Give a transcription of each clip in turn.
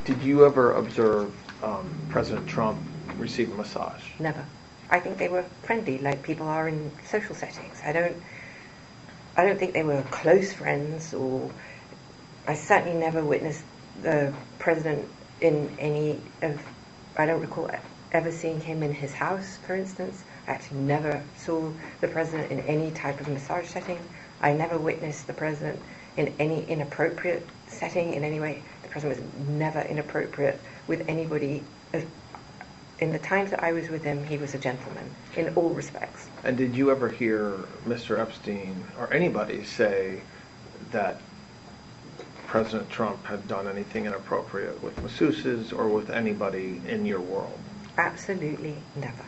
Did you ever observe President Trump receive a massage? Never. I think they were friendly, like people are in social settings. I don't think they were close friends, or I certainly never witnessed the president in any of, I don't recall ever seeing him in his house, for instance. I actually never saw the president in any type of massage setting. I never witnessed the president in any inappropriate setting in any way. The president was never inappropriate with anybody. In the times that I was with him, he was a gentleman in all respects. And did you ever hear Mr. Epstein or anybody say that President Trump had done anything inappropriate with masseuses or with anybody in your world? Absolutely never.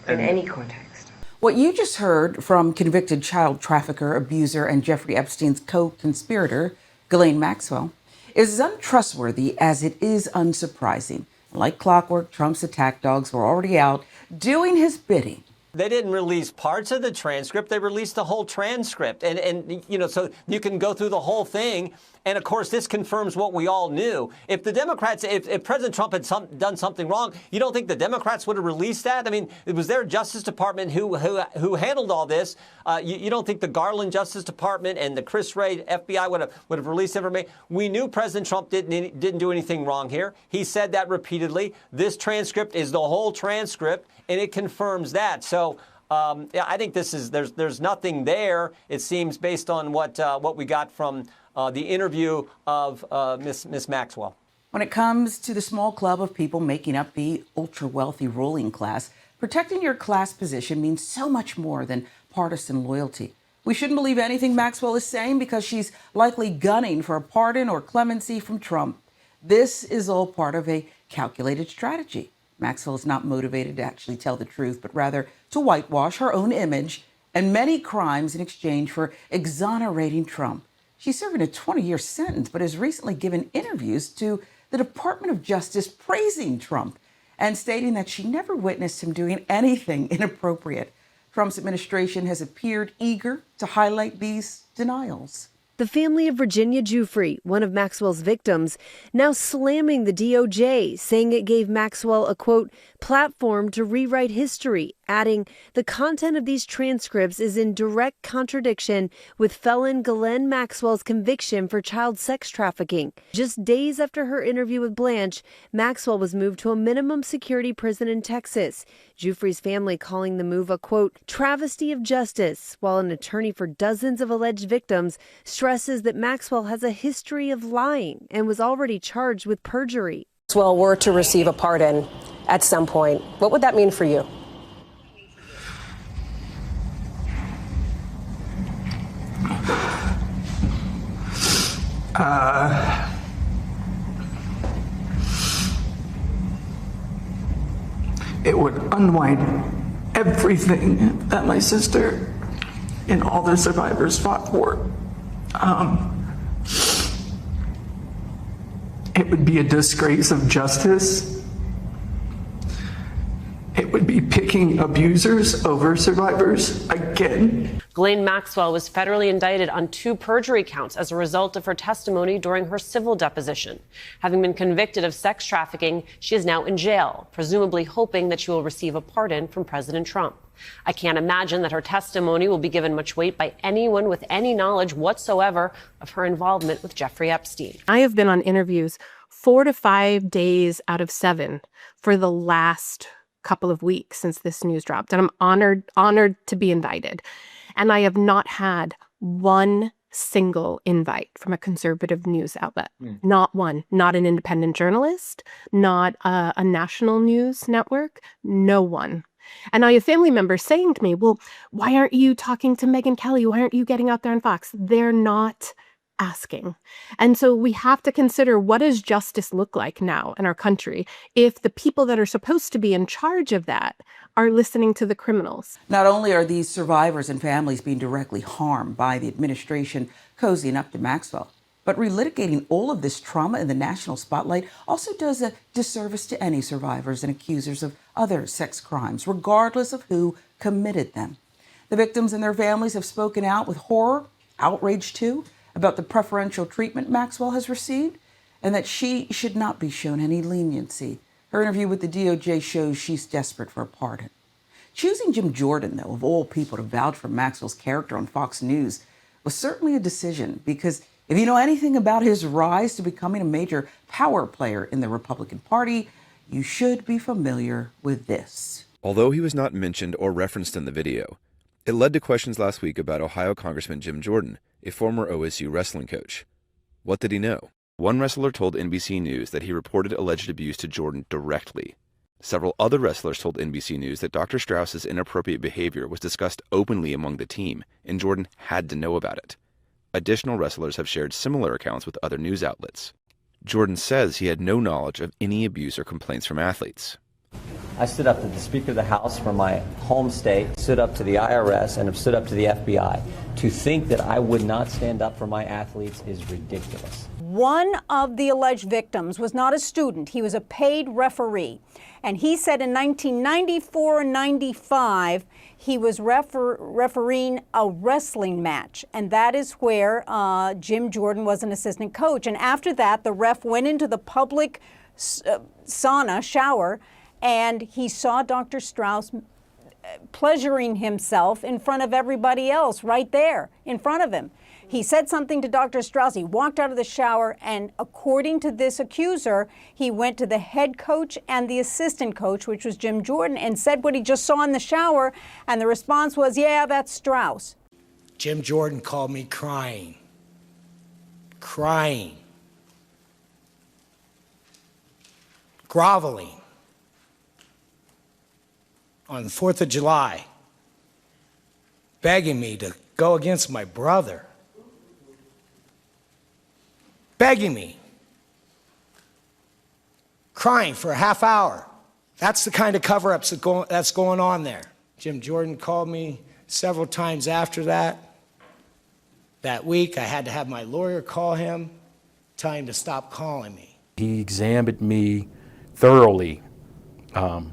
In any context. What you just heard from convicted child trafficker, abuser, and Jeffrey Epstein's co-conspirator, Ghislaine Maxwell, is as untrustworthy as it is unsurprising. Like clockwork, Trump's attack dogs were already out doing his bidding. They didn't release parts of the transcript. They released the whole transcript. And you know, so you can go through the whole thing. And of course, this confirms what we all knew. If the Democrats, if President Trump had done something wrong, you don't think the Democrats would have released that? I mean, it was their Justice Department who handled all this. You don't think the Garland Justice Department and the Chris Wray FBI would have released information? We knew President Trump didn't do anything wrong here. He said that repeatedly. This transcript is the whole transcript, and it confirms that. So yeah, I think this is there's nothing there. It seems based on what we got from the interview of Miss Maxwell. When it comes to the small club of people making up the ultra-wealthy ruling class, protecting your class position means so much more than partisan loyalty. We shouldn't believe anything Maxwell is saying because she's likely gunning for a pardon or clemency from Trump. This is all part of a calculated strategy. Maxwell is not motivated to actually tell the truth, but rather to whitewash her own image and many crimes in exchange for exonerating Trump. She's serving a 20-year sentence, but has recently given interviews to the Department of Justice praising Trump and stating that she never witnessed him doing anything inappropriate. Trump's administration has appeared eager to highlight these denials. The family of Virginia Giuffre, one of Maxwell's victims, now slamming the DOJ, saying it gave Maxwell a, quote, platform to rewrite history, adding, the content of these transcripts is in direct contradiction with felon Ghislaine Maxwell's conviction for child sex trafficking. Just days after her interview with Blanche, Maxwell was moved to a minimum security prison in Texas. Giuffre's family calling the move a, quote, travesty of justice, while an attorney for dozens of alleged victims stresses that Maxwell has a history of lying and was already charged with perjury. Maxwell were to receive a pardon at some point, what would that mean for you? It would unwind everything that my sister and all the survivors fought for. It would be a disgrace of justice. It would be picking abusers over survivors again. Ghislaine Maxwell was federally indicted on 2 perjury counts as a result of her testimony during her civil deposition. Having been convicted of sex trafficking, she is now in jail, presumably hoping that she will receive a pardon from President Trump. I can't imagine that her testimony will be given much weight by anyone with any knowledge whatsoever of her involvement with Jeffrey Epstein. I have been on interviews 4 to 5 days out of 7 for the last couple of weeks since this news dropped. And I'm honored to be invited. And I have not had one single invite from a conservative news outlet. Not one. Not an independent journalist, not a national news network, no one. And I have family members saying to me, well, why aren't you talking to Megyn Kelly? Why aren't you getting out there on Fox? They're not asking. And so we have to consider, what does justice look like now in our country if the people that are supposed to be in charge of that are listening to the criminals? Not only are these survivors and families being directly harmed by the administration cozying up to Maxwell, but relitigating all of this trauma in the national spotlight also does a disservice to any survivors and accusers of other sex crimes, regardless of who committed them. The victims and their families have spoken out with horror, outrage too, about the preferential treatment Maxwell has received. and that she should not be shown any leniency. Her interview with the DOJ shows she's desperate for a pardon. Choosing Jim Jordan, though, of all people, to vouch for Maxwell's character on Fox News was certainly a decision, because if you know anything about his rise to becoming a major power player in the Republican Party, you should be familiar with this. Although he was not mentioned or referenced in the video, it led to questions last week about Ohio Congressman Jim Jordan, a former OSU wrestling coach. What did he know? One wrestler told NBC News that he reported alleged abuse to Jordan directly. Several other wrestlers told NBC News that Dr. Strauss's inappropriate behavior was discussed openly among the team, and Jordan had to know about it. Additional wrestlers have shared similar accounts with other news outlets. Jordan says he had no knowledge of any abuse or complaints from athletes. I stood up to the Speaker of the House from my home state, stood up to the IRS, and have stood up to the FBI. To think that I would not stand up for my athletes is ridiculous. One of the alleged victims was not a student. He was a paid referee. And he said in 1994 and 95, he was refereeing a wrestling match. And that is where Jim Jordan was an assistant coach. And after that, the ref went into the public sauna, shower, and he saw Dr. Strauss pleasuring himself in front of everybody else right there in front of him. He said something to Dr. Strauss. He walked out of the shower, and according to this accuser, he went to the head coach and the assistant coach, which was Jim Jordan, and said what he just saw in the shower, and the response was, yeah, that's Strauss. Jim Jordan called me crying, groveling on the 4th of July, begging me to go against my brother. Begging me. Crying for a half hour. That's the kind of cover-ups that's going on there. Jim Jordan called me several times after that. That week, I had to have my lawyer call him, tell him to stop calling me. He examined me thoroughly,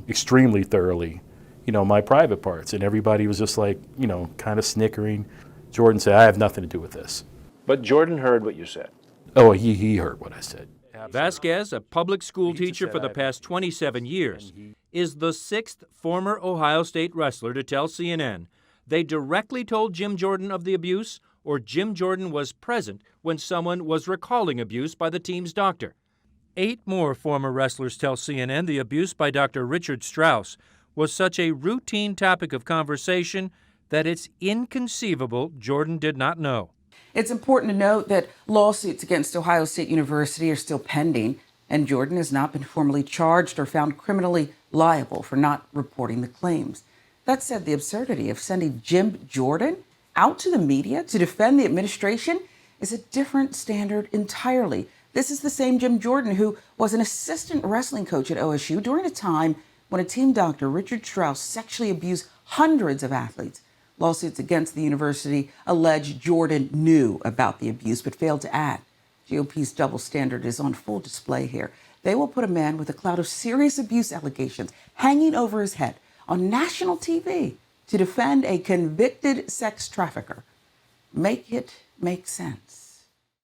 extremely thoroughly, my private parts, and everybody was just like, kind of snickering. Jordan said, I have nothing to do with this. But Jordan heard what you said. Oh, he heard what I said. Vasquez, a public school teacher for the past 27 years, is the 6th former Ohio State wrestler to tell CNN they directly told Jim Jordan of the abuse, or Jim Jordan was present when someone was recalling abuse by the team's doctor. 8 more former wrestlers tell CNN the abuse by Dr. Richard Strauss was such a routine topic of conversation that it's inconceivable Jordan did not know. It's important to note that lawsuits against Ohio State University are still pending, and Jordan has not been formally charged or found criminally liable for not reporting the claims. That said, the absurdity of sending Jim Jordan out to the media to defend the administration is a different standard entirely. This is the same Jim Jordan who was an assistant wrestling coach at OSU during a time when a team doctor, Richard Strauss, sexually abused hundreds of athletes. Lawsuits against the university allege Jordan knew about the abuse but failed to act. GOP's double standard is on full display here. They will put a man with a cloud of serious abuse allegations hanging over his head on national TV to defend a convicted sex trafficker. Make it make sense.